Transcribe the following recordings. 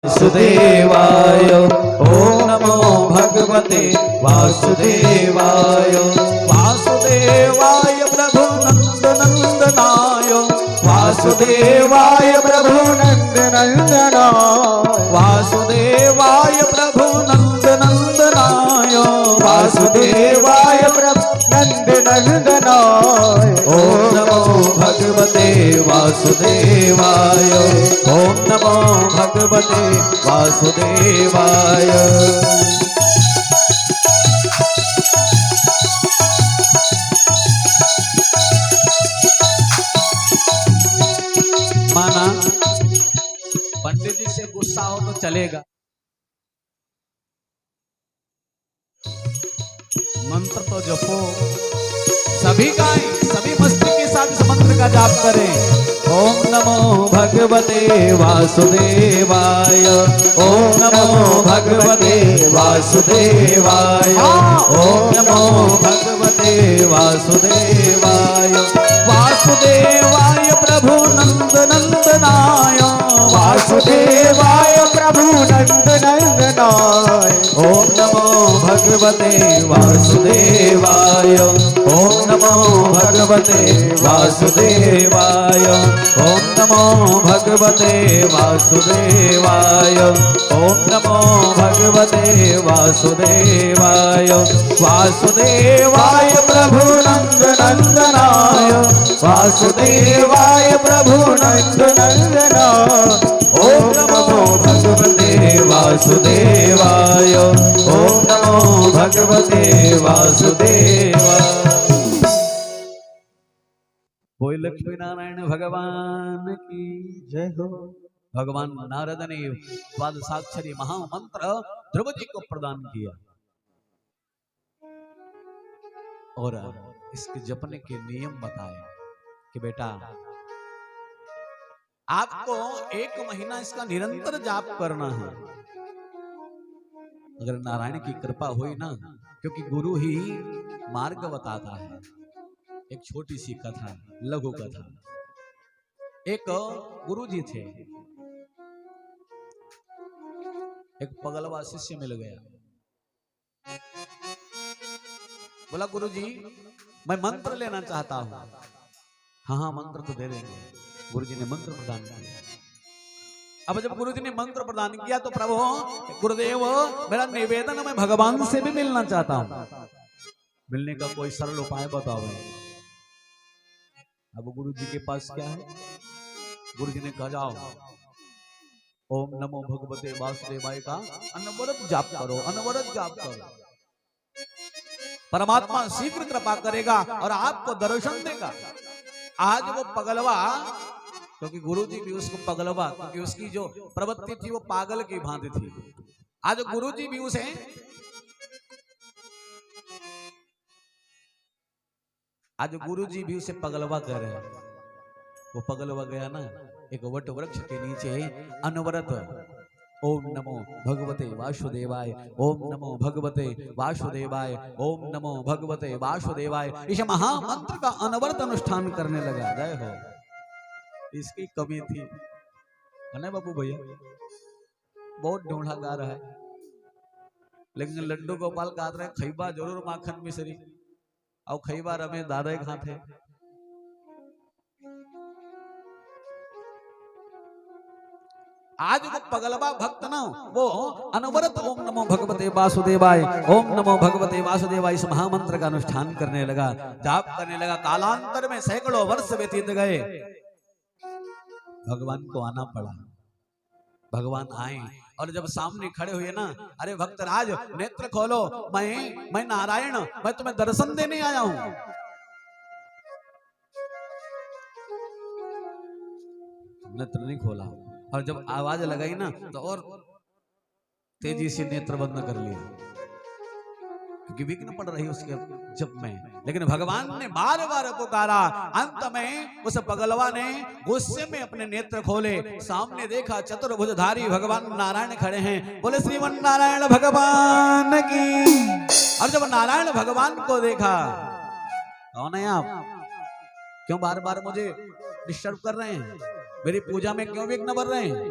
वासुदेवाय ओम नमो भगवते वासुदेवाय। वासुदेवाय प्रभु नंद नंदनाय वासुदेवाय प्रभु नंद नंदनाय वासुदेवाय प्रभु नंद नंदनाय वासुदेवाय प्रभु नंद नंदनाय। ओम नमो भगवते वासुदेवाय ओम नमो भगवते वासुदेवाय। माना पंडित जी से गुस्सा हो तो चलेगा, मंत्र तो जपो, सभी गाएं, सभी मस्ती के साथ इस मंत्र का जाप करें। ओम नमो भगवते वासुदेवाय ओम नमो भगवते वासुदेवाय ओम नमो भगवते वासुदेवाय। वासुदेवाय प्रभु नंद नंदनाय वासुदेवाय प्रभु नंद नंदनाय। ओम नमो भगवते वासुदेवाय ओम नमो भगवते वासुदेवाय ओम नमो भगवते वासुदेवाय ओम नमो भगवते वासुदेवाय। वासुदेवाय प्रभु नंद नंदनाय वासुदेवाय प्रभु नंद नंदनाय। ओम नमो भगवते वासुदेवाय ओम नमो भगवते वासुदेवाय। बोल लक्ष्मी नारायण भगवान की जय हो। भगवान नारद ने द्वादशाक्षरी महामंत्र ध्रुव जी को प्रदान किया और इसके जपने के नियम बताए कि बेटा आपको 1 महीना इसका निरंतर जाप करना है। अगर नारायण की कृपा हुई ना, क्योंकि गुरु ही मार्ग बताता है। एक छोटी सी कथा, लघु कथा। एक गुरु जी थे, एक पगलवा शिष्य मिल गया। बोला गुरु जी मैं मंत्र लेना चाहता हूं। हाँ हाँ मंत्र तो दे देंगे। गुरु जी ने मंत्र प्रदान किया। अब जब गुरु जी ने मंत्र प्रदान किया तो प्रभु गुरुदेव मेरा निवेदन मैं भगवान से भी मिलना चाहता हूं, मिलने का कोई सरल उपाय बताओ। अब गुरु जी के पास क्या है? गुरु जी ने कहा जाओ ओम नमो भगवते वासुदेवाय का अनवरत जाप करो, अनवरत जाप करो। परमात्मा शीघ्र कृपा करेगा और आपको दर्शन देगा। आज वो पगलवा, क्योंकि गुरु जी भी उसको पगलवा, क्योंकि उसकी जो प्रवृत्ति थी वो पागल की भांति थी। आज गुरु जी भी उसे पगलवा कह रहे हैं। वो पगलवा गया ना एक वट वृक्ष के नीचे अनवरत ओम नमो भगवते वासुदेवाय ओम नमो भगवते वासुदेवाय ओम नमो भगवते वासुदेवाय इस महामंत्र का अनवरत अनुष्ठान करने लगा। जय हो। इसकी कमी थी है ना बाबू भैया, बहुत ढूंढा गा रहा है, लेकिन लड्डू गोपाल गा रहे खैबा जरूर माखन मिश्री और खैबा रमे दादा कहाँ थे। आज वो पगलवा भक्त ना वो अनवरत ओम नमो भगवते वासुदेवाय ओम नमो भगवते वासुदेवाय इस महामंत्र का अनुष्ठान करने लगा, जाप करने लगा। कालांतर में सैकड़ों वर्ष व्यतीत गए। भगवान को आना पड़ा। भगवान आए और जब सामने खड़े हुए ना, अरे भक्तराज नेत्र खोलो, मैं नारायण, मैं तुम्हें दर्शन देने आया हूं। नेत्र नहीं खोला और जब आवाज लगाई ना तो और तेजी से नेत्र बंद कर लिया, क्योंकि विघ्न पड़ रही उसके जप में। लेकिन भगवान ने बार बार पुकारा। अंत में उस पगलवा ने गुस्से में अपने नेत्र खोले, सामने देखा चतुर्भुजधारी भगवान नारायण खड़े हैं। बोले श्रीमन नारायण भगवान की। और जब नारायण भगवान को देखा, कौन है आप? क्यों बार बार मुझे डिस्टर्ब कर रहे हैं? मेरी पूजा में क्यों विघ्न बढ़ रहे हैं?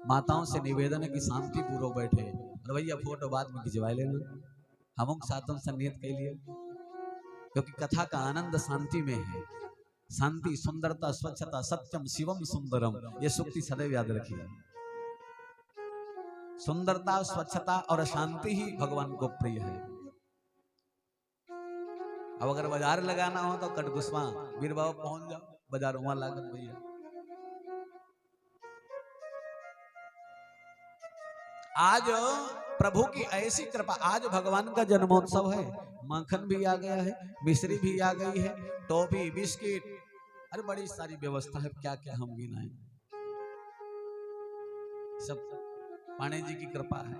माताओं से निवेदन है कि शांति पूर्वक बैठे और भैया फोटो बाद में खिंचवा लेना, हम सातों संनियत के लिए, क्योंकि कथा का आनंद शांति में है। शांति, सुंदरता, स्वच्छता, सत्यम शिवम सुंदरम, ये सूक्ति सदैव याद रखिए। सुंदरता, स्वच्छता और शांति ही भगवान को प्रिय है। अब अगर बाजार लगाना हो तो कटकुसवा वीर बाबा पहुंच जाओ, बाजार वहां लागत भैया। आज प्रभु की ऐसी कृपा, आज भगवान का जन्मोत्सव है, माखन भी आ गया है, मिश्री भी आ गई है, टॉफी, बिस्किट, अरे बड़ी सारी व्यवस्था है, क्या क्या हम गिनाएं। सब पांडे जी की कृपा है।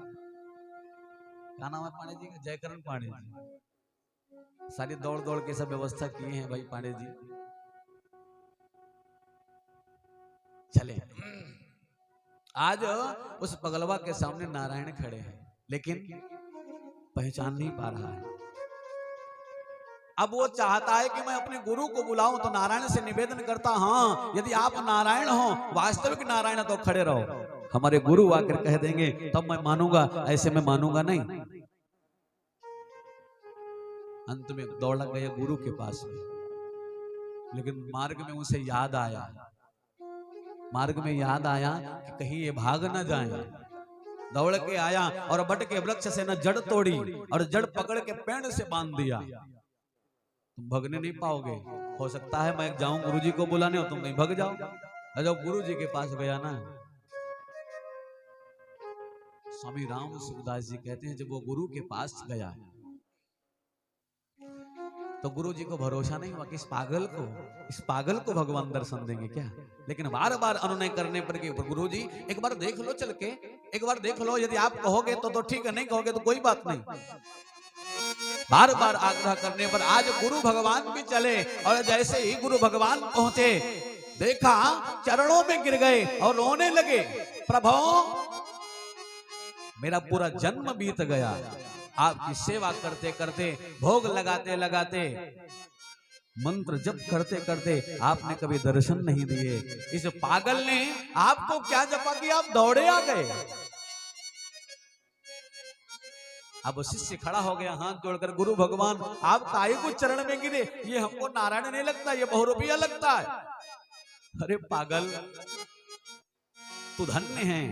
क्या नाम है पांडे जी का? जयकरण पांडे जी। सारी दौड़ दौड़ के सब व्यवस्था किए हैं भाई पांडे जी। चले, आज उस पगलवा के सामने नारायण खड़े हैं, लेकिन पहचान नहीं पा रहा है। अब वो चाहता है कि मैं अपने गुरु को बुलाऊं, तो नारायण से निवेदन करता, हाँ यदि आप नारायण हो, वास्तविक नारायण, तो खड़े रहो, हमारे गुरु आकर कह देंगे तब मैं मानूंगा, ऐसे मैं मानूंगा नहीं। अंत में दौड़ गए गुरु के पास में, लेकिन मार्ग में उसे याद आया, कि कहीं ये भाग न जाए। दौड़ के आया और बट के वृक्ष से न जड़ तोड़ी और जड़ पकड़ के पेड़ से बांध दिया। तुम भगने नहीं पाओगे, हो सकता है मैं जाऊं गुरुजी को बुलाने, हो तुम नहीं भग जाओ। जब गुरुजी के पास गया ना, स्वामी राम सुखदास जी कहते हैं, जब वो गुरु के पास गया तो गुरुजी को भरोसा नहीं हुआ कि इस पागल को भगवान दर्शन देंगे क्या। लेकिन बार बार अनुनय करने पर गुरुजी एक बार देख लो, चल के एक बार देख लो, यदि आप कहोगे तो ठीक है, नहीं कहोगे तो कोई बात नहीं। बार बार आग्रह करने पर आज गुरु भगवान भी चले, और जैसे ही गुरु भगवान पहुंचे, देखा चरणों में गिर गए और रोने लगे, प्रभु मेरा पूरा जन्म बीत गया, आपकी सेवा करते करते, भोग लगाते लगाते, मंत्र जप करते करते आपने कभी दर्शन नहीं दिए। इस पागल ने आपको क्या जपा कि आप दौड़े आ गए। अब शिष्य खड़ा हो गया हाथ जोड़कर, गुरु भगवान आप काहे को चरण में गिरे, ये हमको नारायण नहीं लगता, ये बहुरूपिया लगता है। अरे पागल, तू धन्य है,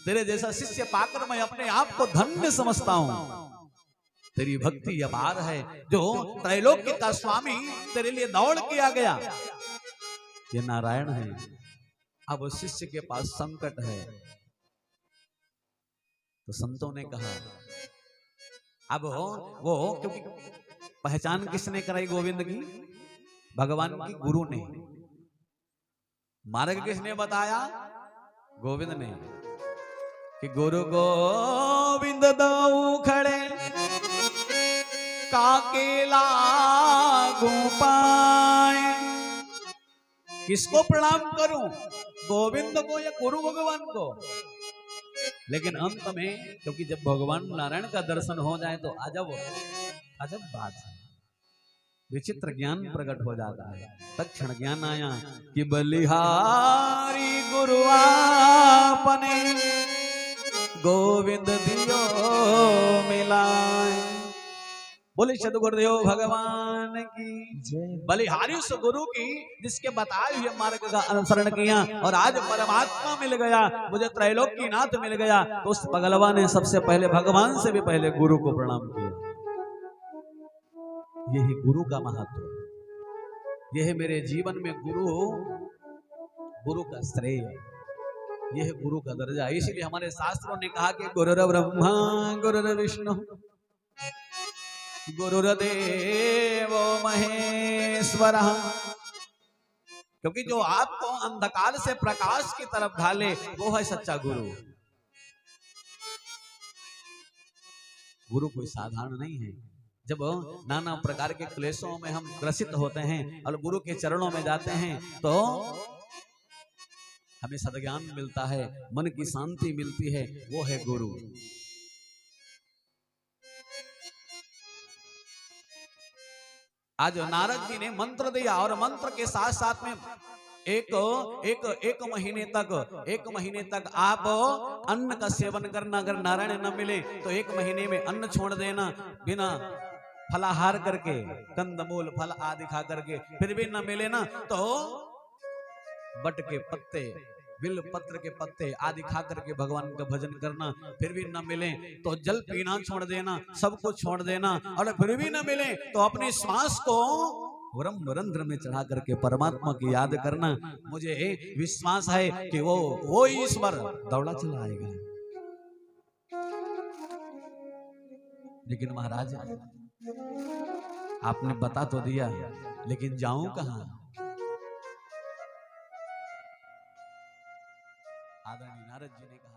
तेरे जैसा शिष्य पाकर मैं अपने आप को धन्य समझता हूं। तेरी भक्ति अपार है, जो त्रैलोक्य का स्वामी तेरे लिए दौड़ के आ गया, ये नारायण है। अब शिष्य के पास संकट है, तो संतों ने कहा, अब वो क्योंकि पहचान किसने कराई गोविंद की? भगवान की गुरु ने। मार्ग किसने बताया? गोविंद ने, कि गुरु गोविंद दो खड़े काके लागू पाए। किसको प्रणाम करूं, गोविंद को या गुरु भगवान को? लेकिन अंत में, क्योंकि जब भगवान नारायण का दर्शन हो जाए तो अजब बात है, विचित्र ज्ञान प्रकट हो जाता है। तत्क्षण ज्ञान आया कि बलिहारी गुरु आपने गोविंद दियो मिलाए। बोले सद्गुरुदेव भगवान की जय। बलिहारी उस गुरु की जिसके बताए हुए मार्ग का अनुसरण किया, और आज परमात्मा मिल गया, मुझे त्रैलोक्यनाथ मिल गया। तो उस पगलवा ने सबसे पहले भगवान से भी पहले गुरु को प्रणाम किया। यही गुरु का महत्व, यह मेरे जीवन में गुरु का श्रेय, यह गुरु का दर्जा। इसलिए हमारे शास्त्रों ने कहा कि गुरुर ब्रह्मा गुरुर विष्णु गुरुर्देव महेश्वर, क्योंकि जो आपको अंधकार से प्रकाश की तरफ ढाले वो है सच्चा गुरु। गुरु कोई साधारण नहीं है। जब नाना प्रकार के क्लेशों में हम ग्रसित होते हैं और गुरु के चरणों में जाते हैं तो हमें सद्ज्ञान मिलता है, मन की शांति मिलती है, वो है गुरु। आज नारद जी ने मंत्र दिया और मंत्र के साथ साथ में एक एक एक महीने तक आप अन्न का सेवन करना, अगर नारायण न मिले तो एक महीने में अन्न छोड़ देना, बिना फलाहार करके, कंदमूल फल आदि खा करके, फिर भी न मिले ना तो बट के पत्ते, बिल पत्र के पत्ते आदि खा करके भगवान का भजन करना, फिर भी न मिले तो जल पीना छोड़ देना, सब कुछ छोड़ देना, और फिर भी न मिले तो अपनी श्वास को रंध्र में चढ़ा करके परमात्मा की याद करना। मुझे विश्वास है कि वो ईश्वर दौड़ा चला आएगा। लेकिन महाराज आपने बता तो दिया, लेकिन जाऊं कहां? आदरणीय नारद जी ने कहा